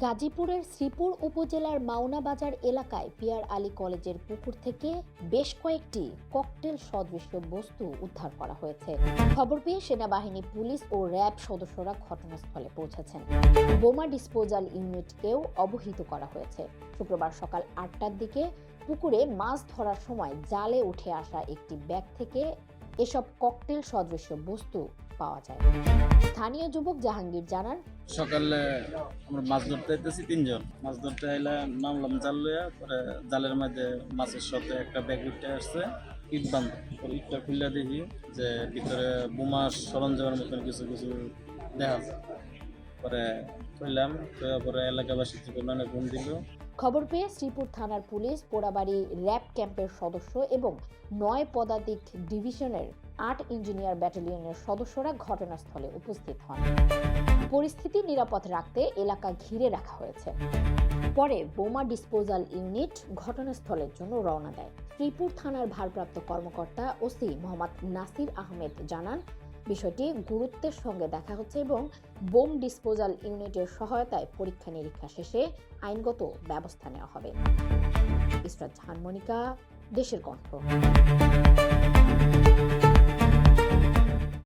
গাজীপুরের শ্রীপুর উপজেলার মাওনা বাজার এলাকায় পিয়ার আলী কলেজের পুকুর থেকে বেশ কয়েকটি ককটেল সদৃশ্য বস্তু উদ্ধার করা হয়েছে। খবর পেয়ে সেনাবাহিনী, পুলিশ ও র্যাব সদস্যরা ঘটনাস্থলে পৌঁছেছেন। বোমা ডিসপোজাল ইউনিটকেও অবহিত করা হয়েছে। শুক্রবার সকাল ৮টার দিকে পুকুরে মাছ ধরার সময় জালে উঠে আসা একটি ব্যাগ থেকে এসব ককটেল সদৃশ্য বস্তু পাওয়া যায়। স্থানীয় যুবক জাহাঙ্গীর জানান, সকালে আমরা মাছ ধরতে আইতেছি, তিনজন মাছ ধরতে আইলে নামলাম জাল লইয়া, পরে জালের মধ্যে মাছের সাথে একটা ব্যাগ উঠে আসছে, ইট বান্ধ। পরে ইটটা খুললে দেখি যে ভিতরে বোমা সরঞ্জামের মতন কিছু কিছু দেখা যায়। পরে খুললাম, পরে এলাকাবাসী থেকে ফোন দিল। খবর পেয়ে শ্রীপুর থানার পুলিশ, পোড়াবাড়ি র্যাব ক্যাম্পের সদস্য এবং ৯ পদাতিক ডিভিশনের ৮ ইঞ্জিনিয়ার ব্যাটালিয়নের সদস্যরা ঘটনাস্থলে উপস্থিত হন। পরিস্থিতি নিরাপদ রাখতে এলাকা ঘিরে রাখা হয়েছে। পরে বোমা ডিসপোজাল ইউনিট ঘটনাস্থলের জন্য রওনা দেয়। শ্রীপুর থানার ভারপ্রাপ্ত কর্মকর্তা ওসি মোহাম্মদ নাসির আহমেদ জানান, বিষয়টি গুরুত্বের সঙ্গে দেখা হচ্ছে এবং বোম ডিসপোজাল ইউনিটের সহায়তায় পরীক্ষা নিরীক্ষা শেষে আইনগত ব্যবস্থা নেওয়া হবে। ইসরাত জাহান মনিকা, দেশের কণ্ঠ।